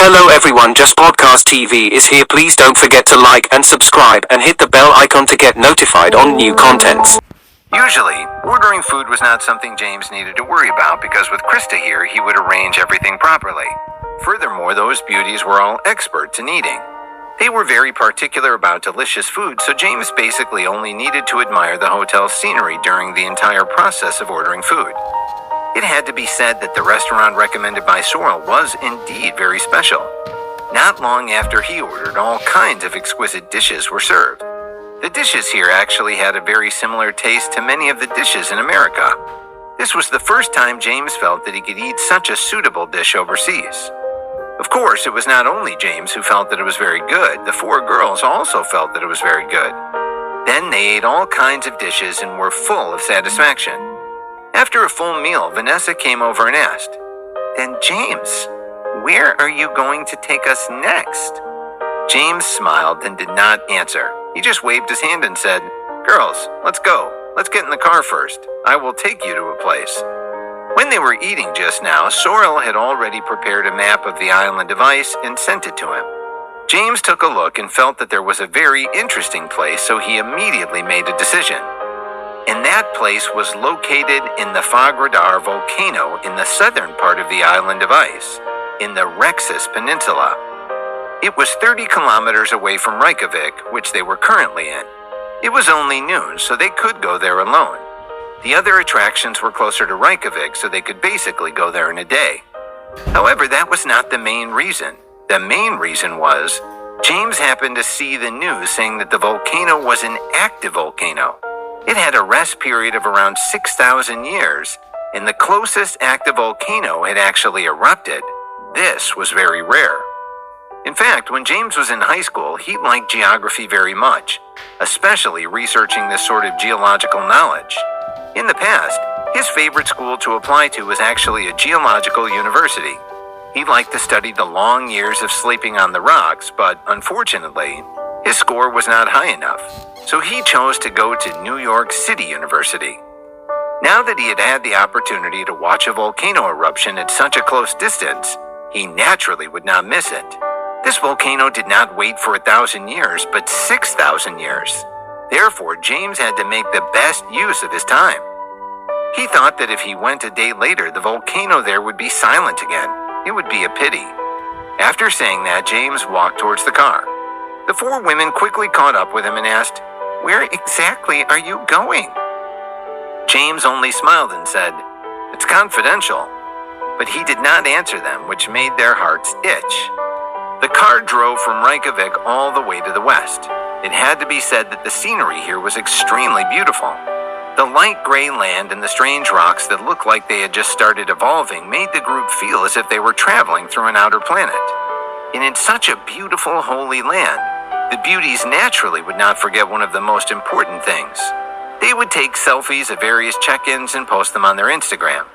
Hello everyone, Just Podcast TV is here. Please don't forget to like and subscribe and hit the bell icon to get notified on new contents. Usually, ordering food was not something James needed to worry about because with Krista here, he would arrange everything properly. Furthermore, those beauties were all experts in eating. They were very particular about delicious food, so James basically only needed to admire the hotel's scenery during the entire process of ordering food. It had to be said that the restaurant recommended by Sorrel was indeed very special. Not long after he ordered, all kinds of exquisite dishes were served. The dishes here actually had a very similar taste to many of the dishes in America. This was the first time James felt that he could eat such a suitable dish overseas. Of course, it was not only James who felt that it was very good. The four girls also felt that it was very good. Then they ate all kinds of dishes and were full of satisfaction. After a full meal, Vanessa came over and asked, "Then James, where are you going to take us next?" James smiled and did not answer. He just waved his hand and said, "Girls, let's go. Let's get in the car first. I will take you to a place." When they were eating just now, Sorrel had already prepared a map of the island of ice and sent it to him. James took a look and felt that there was a very interesting place, so he immediately made a decision. And that place was located in the Fagradar volcano in the southern part of the island of ice, in the Rexus Peninsula. It was 30 kilometers away from Reykjavik, which they were currently in. It was only noon, so they could go there alone. The other attractions were closer to Reykjavik, so they could basically go there in a day. However, that was not the main reason. The main reason was, James happened to see the news saying that the volcano was an active volcano. It had a rest period of around 6,000 years, and the closest active volcano had actually erupted. This was very rare. In fact, when James was in high school, he liked geography very much, especially researching this sort of geological knowledge. In the past, his favorite school to apply to was actually a geological university. He liked to study the long years of sleeping on the rocks, but unfortunately, his score was not high enough, so he chose to go to New York City University. Now that he had had the opportunity to watch a volcano eruption at such a close distance, he naturally would not miss it. This volcano did not wait for 1,000 years, but 6,000 years. Therefore, James had to make the best use of his time. He thought that if he went a day later, the volcano there would be silent again. It would be a pity. After saying that, James walked towards the car. The four women quickly caught up with him and asked, "Where exactly are you going?" James only smiled and said, "It's confidential." But he did not answer them, which made their hearts itch. The car drove from Reykjavik all the way to the west. It had to be said that the scenery here was extremely beautiful. The light gray land and the strange rocks that looked like they had just started evolving made the group feel as if they were traveling through an outer planet. And in such a beautiful, holy land, the beauties naturally would not forget one of the most important things. They would take selfies of various check-ins and post them on their Instagram.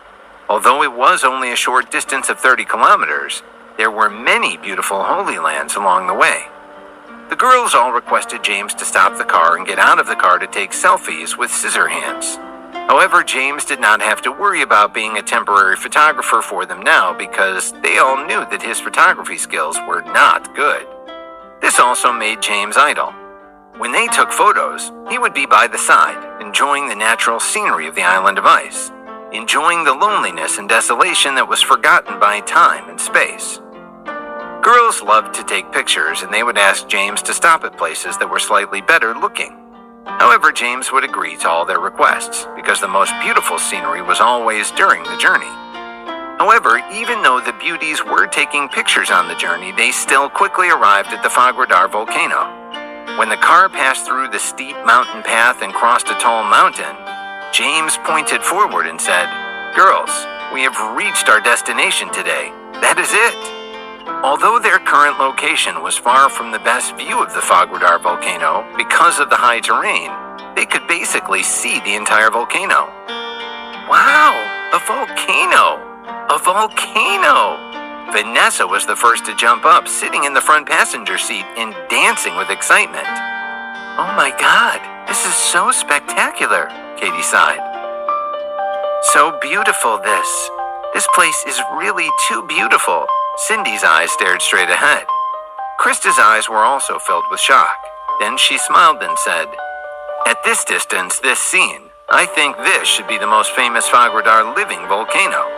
Although it was only a short distance of 30 kilometers, there were many beautiful holy lands along the way. The girls all requested James to stop the car and get out of the car to take selfies with scissor hands. However, James did not have to worry about being a temporary photographer for them now because they all knew that his photography skills were not good. This also made James idle. When they took photos, he would be by the side, enjoying the natural scenery of the island of ice, enjoying the loneliness and desolation that was forgotten by time and space. Girls loved to take pictures, and they would ask James to stop at places that were slightly better looking. However, James would agree to all their requests, because the most beautiful scenery was always during the journey. However, even though the beauties were taking pictures on the journey, they still quickly arrived at the Fagradar volcano. When the car passed through the steep mountain path and crossed a tall mountain, James pointed forward and said, "Girls, we have reached our destination today. That is it." Although their current location was far from the best view of the Fagradar volcano because of the high terrain, they could basically see the entire volcano. Wow, a volcano! A volcano! Vanessa was the first to jump up, sitting in the front passenger seat and dancing with excitement. "Oh my God, this is so spectacular," Katie sighed. "So beautiful, this. This place is really too beautiful. Cindy's eyes stared straight ahead. Krista's eyes were also filled with shock. Then she smiled and said, "At this distance, this scene, I think this should be the most famous Fog Radar living volcano."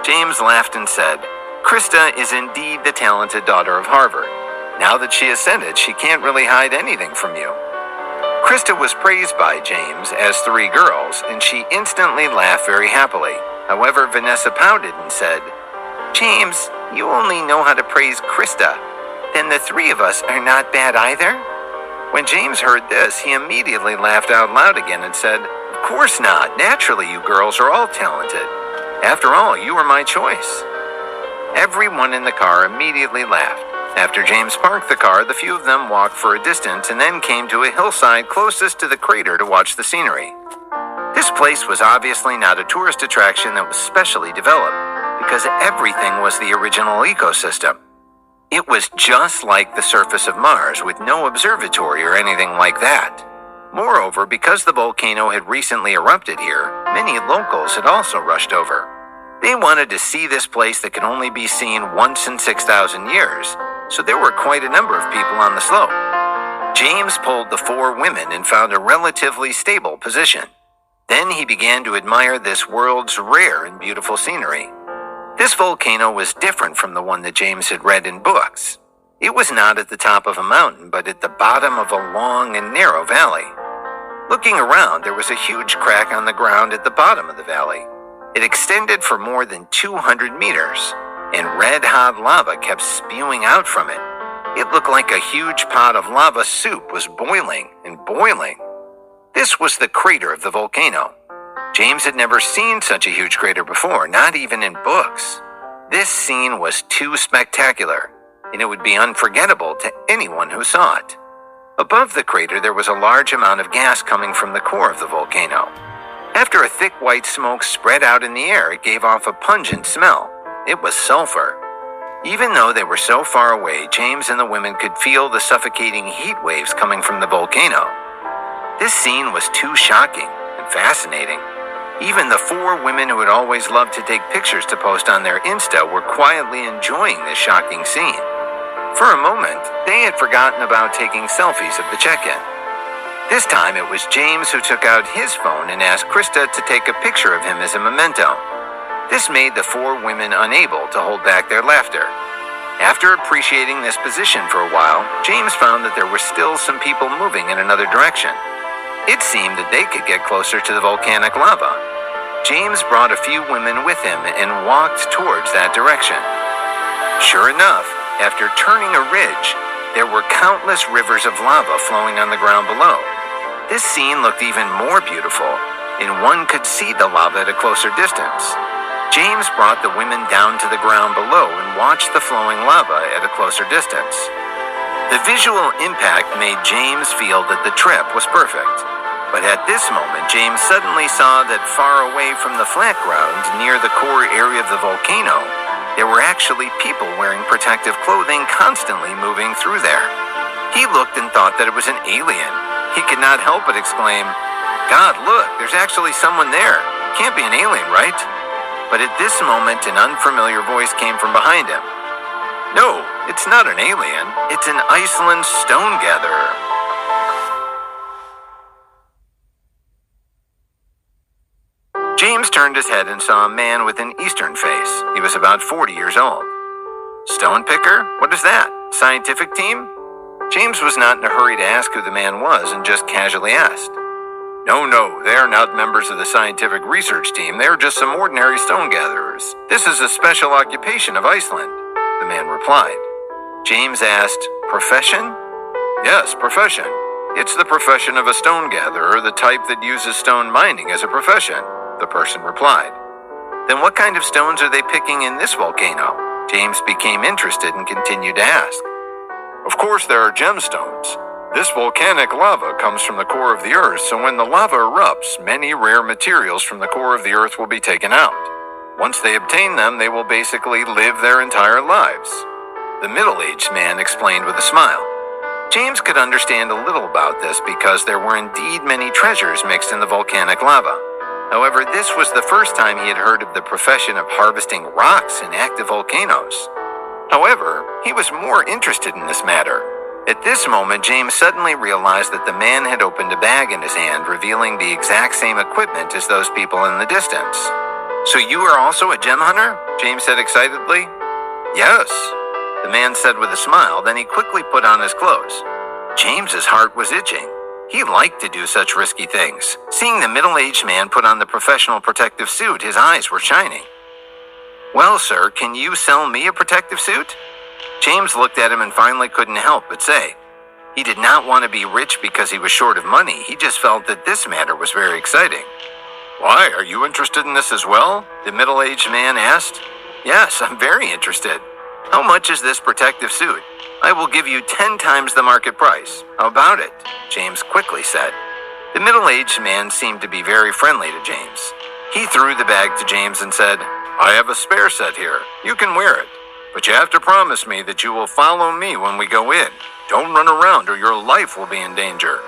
James laughed and said, "Krista is indeed the talented daughter of Harvard. Now that she ascended, she can't really hide anything from you." Krista was praised by James as three girls, and she instantly laughed very happily. However, Vanessa pouted and said, "James, you only know how to praise Krista. Then the three of us are not bad either?" When James heard this, he immediately laughed out loud again and said, "Of course not. Naturally, you girls are all talented. After all, you were my choice." Everyone in the car immediately laughed. After James parked the car, the few of them walked for a distance and then came to a hillside closest to the crater to watch the scenery. This place was obviously not a tourist attraction that was specially developed, because everything was the original ecosystem. It was just like the surface of Mars, with no observatory or anything like that. Moreover, because the volcano had recently erupted here, many locals had also rushed over. They wanted to see this place that could only be seen once in 6,000 years, so there were quite a number of people on the slope. James pulled the four women and found a relatively stable position. Then he began to admire this world's rare and beautiful scenery. This volcano was different from the one that James had read in books. It was not at the top of a mountain, but at the bottom of a long and narrow valley. Looking around, there was a huge crack on the ground at the bottom of the valley. It extended for more than 200 meters, and red-hot lava kept spewing out from it. It looked like a huge pot of lava soup was boiling and boiling. This was the crater of the volcano. James had never seen such a huge crater before, not even in books. This scene was too spectacular, and it would be unforgettable to anyone who saw it. Above the crater, there was a large amount of gas coming from the core of the volcano. After a thick white smoke spread out in the air, it gave off a pungent smell. It was sulfur. Even though they were so far away, James and the women could feel the suffocating heat waves coming from the volcano. This scene was too shocking and fascinating. Even the four women who had always loved to take pictures to post on their Insta were quietly enjoying this shocking scene. For a moment, they had forgotten about taking selfies of the check-in. This time, it was James who took out his phone and asked Krista to take a picture of him as a memento. This made the four women unable to hold back their laughter. After appreciating this position for a while, James found that there were still some people moving in another direction. It seemed that they could get closer to the volcanic lava. James brought a few women with him and walked towards that direction. Sure enough, after turning a ridge, there were countless rivers of lava flowing on the ground below. This scene looked even more beautiful, and one could see the lava at a closer distance. James brought the women down to the ground below and watched the flowing lava at a closer distance. The visual impact made James feel that the trip was perfect. But at this moment, James suddenly saw that far away from the flat ground, near the core area of the volcano, there were actually people wearing protective clothing constantly moving through there. He looked and thought that it was an alien. He could not help but exclaim, "God, look, there's actually someone there. Can't be an alien, right?" But at this moment, an unfamiliar voice came from behind him. "No, it's not an alien. It's an Iceland stone gatherer." James turned his head and saw a man with an Eastern face. He was about 40 years old. "Stone picker? What is that? Scientific team?" James was not in a hurry to ask who the man was and just casually asked. No, they are not members of the scientific research team. They are just some ordinary stone gatherers. This is a special occupation of Iceland," the man replied. James asked, "Profession?" "Yes, profession. It's the profession of a stone gatherer, the type that uses stone mining as a profession," the person replied. "Then what kind of stones are they picking in this volcano?" James became interested and continued to ask. "Of course there are gemstones. This volcanic lava comes from the core of the earth, so when the lava erupts, many rare materials from the core of the earth will be taken out. Once they obtain them, they will basically live their entire lives," the middle-aged man explained with a smile. James could understand a little about this because there were indeed many treasures mixed in the volcanic lava. However, this was the first time he had heard of the profession of harvesting rocks in active volcanoes. However, he was more interested in this matter. At this moment, James suddenly realized that the man had opened a bag in his hand, revealing the exact same equipment as those people in the distance. "So you are also a gem hunter?" James said excitedly. "Yes," the man said with a smile, then he quickly put on his clothes. James's heart was itching. He liked to do such risky things. Seeing the middle-aged man put on the professional protective suit, his eyes were shining. "Well, sir, can you sell me a protective suit?" James looked at him and finally couldn't help but say. He did not want to be rich because he was short of money. He just felt that this matter was very exciting. "Why, are you interested in this as well?" the middle-aged man asked. "Yes, I'm very interested. How much is this protective suit?" "I will give you 10 times the market price. How about it?" James quickly said. The middle-aged man seemed to be very friendly to James. He threw the bag to James and said, "I have a spare set here. You can wear it. But you have to promise me that you will follow me when we go in. Don't run around or your life will be in danger."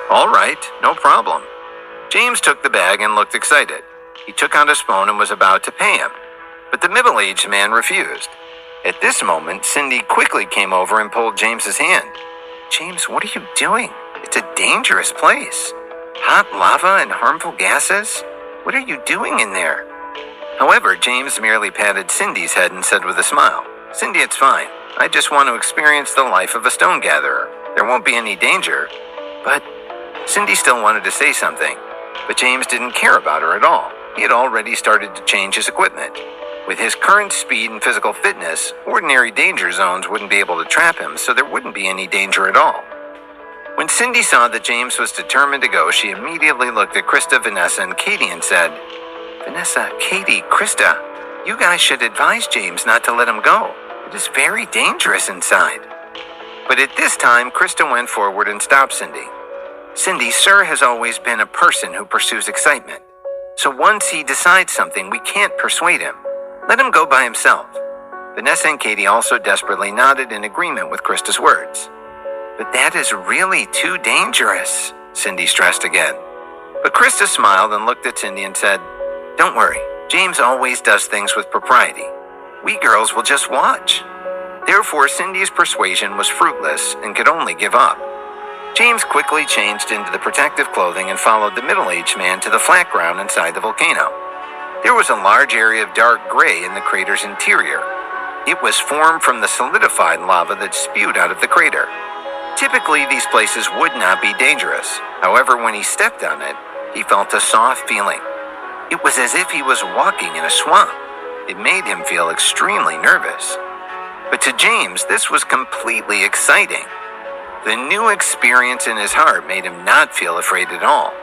"All right, no problem." James took the bag and looked excited. He took out his phone and was about to pay him. But the middle-aged man refused. At this moment, Cindy quickly came over and pulled James's hand. "James, what are you doing? It's a dangerous place. Hot lava and harmful gases? What are you doing in there?" However, James merely patted Cindy's head and said with a smile, "Cindy, it's fine. I just want to experience the life of a stone gatherer. There won't be any danger." But Cindy still wanted to say something, but James didn't care about her at all. He had already started to change his equipment. With his current speed and physical fitness, ordinary danger zones wouldn't be able to trap him, so there wouldn't be any danger at all. When Cindy saw that James was determined to go, she immediately looked at Krista, Vanessa, and Katie and said, "Vanessa, Katie, Krista, you guys should advise James not to let him go. It is very dangerous inside." But at this time, Krista went forward and stopped Cindy. "Cindy, sir has always been a person who pursues excitement. So once he decides something, we can't persuade him. Let him go by himself." Vanessa and Katie also desperately nodded in agreement with Krista's words. "But that is really too dangerous," Cindy stressed again. But Krista smiled and looked at Cindy and said, "Don't worry, James always does things with propriety. We girls will just watch." Therefore, Cindy's persuasion was fruitless and could only give up. James quickly changed into the protective clothing and followed the middle-aged man to the flat ground inside the volcano. There was a large area of dark gray in the crater's interior. It was formed from the solidified lava that spewed out of the crater. Typically, these places would not be dangerous. However, when he stepped on it, he felt a soft feeling. It was as if he was walking in a swamp. It made him feel extremely nervous. But to James, this was completely exciting. The new experience in his heart made him not feel afraid at all.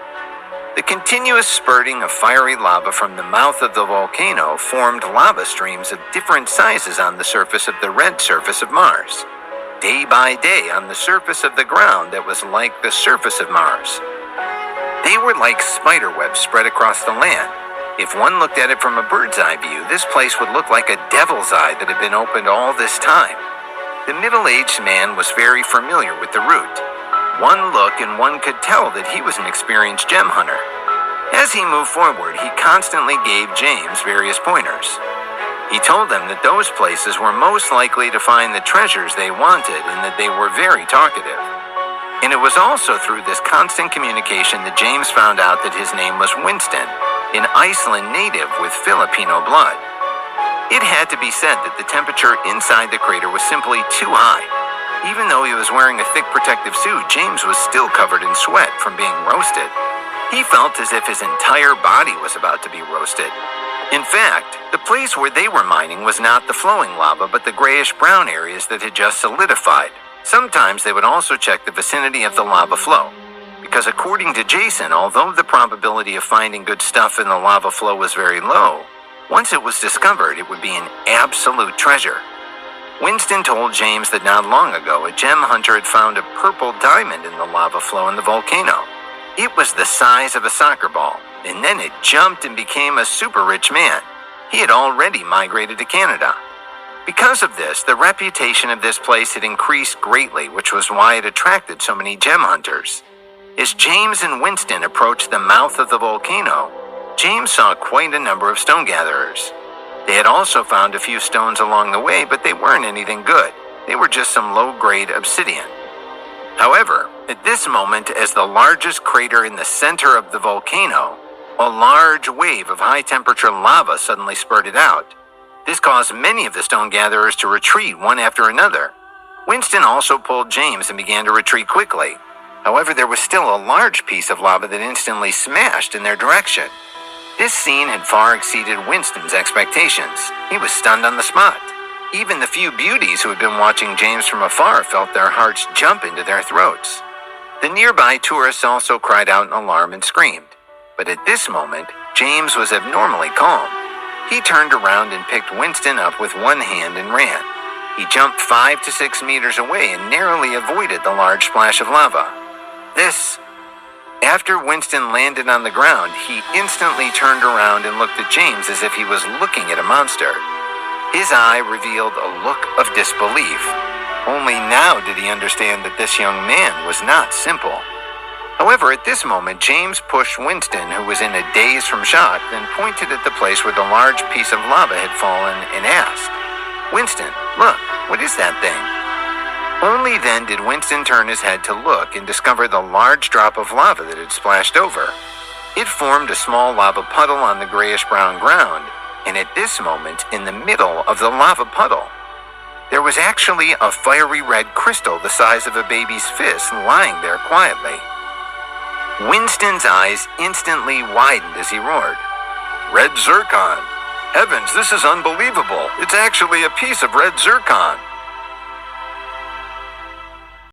The continuous spurting of fiery lava from the mouth of the volcano formed lava streams of different sizes on the surface of the red surface of Mars. Day by day on the surface of the ground that was like the surface of Mars. They were like spider webs spread across the land. If one looked at it from a bird's eye view, this place would look like a devil's eye that had been opened all this time. The middle-aged man was very familiar with the route. One look and one could tell that he was an experienced gem hunter. As he moved forward, he constantly gave James various pointers. He told them that those places were most likely to find the treasures they wanted and that they were very talkative. And it was also through this constant communication that James found out that his name was Winston, an Iceland native with Filipino blood. It had to be said that the temperature inside the crater was simply too high. Even though he was wearing a thick protective suit, James was still covered in sweat from being roasted. He felt as if his entire body was about to be roasted. In fact, the place where they were mining was not the flowing lava, but the grayish-brown areas that had just solidified. Sometimes they would also check the vicinity of the lava flow. Because according to Jason, although the probability of finding good stuff in the lava flow was very low, once it was discovered, it would be an absolute treasure. Winston told James that not long ago, a gem hunter had found a purple diamond in the lava flow in the volcano. It was the size of a soccer ball, and then it jumped and became a super rich man. He had already migrated to Canada. Because of this, the reputation of this place had increased greatly, which was why it attracted so many gem hunters. As James and Winston approached the mouth of the volcano, James saw quite a number of stone gatherers. They had also found a few stones along the way, but they weren't anything good. They were just some low-grade obsidian. However, at this moment, as the largest crater in the center of the volcano, a large wave of high-temperature lava suddenly spurted out. This caused many of the stone gatherers to retreat one after another. Winston also pulled James and began to retreat quickly. However, there was still a large piece of lava that instantly smashed in their direction. This scene had far exceeded Winston's expectations. He was stunned on the spot. Even the few beauties who had been watching James from afar felt their hearts jump into their throats. The nearby tourists also cried out in alarm and screamed. But at this moment, James was abnormally calm. He turned around and picked Winston up with one hand and ran. He jumped 5 to 6 meters away and narrowly avoided the large splash of lava. After Winston landed on the ground, he instantly turned around and looked at James as if he was looking at a monster. His eye revealed a look of disbelief. Only now did he understand that this young man was not simple. However, at this moment, James pushed Winston, who was in a daze from shock, then pointed at the place where the large piece of lava had fallen and asked, "Winston, look, what is that thing?" Only then did Winston turn his head to look and discover the large drop of lava that had splashed over. It formed a small lava puddle on the grayish-brown ground, and at this moment, in the middle of the lava puddle, there was actually a fiery red crystal the size of a baby's fist lying there quietly. Winston's eyes instantly widened as he roared, "Red zircon! Heavens, this is unbelievable! It's actually a piece of red zircon!"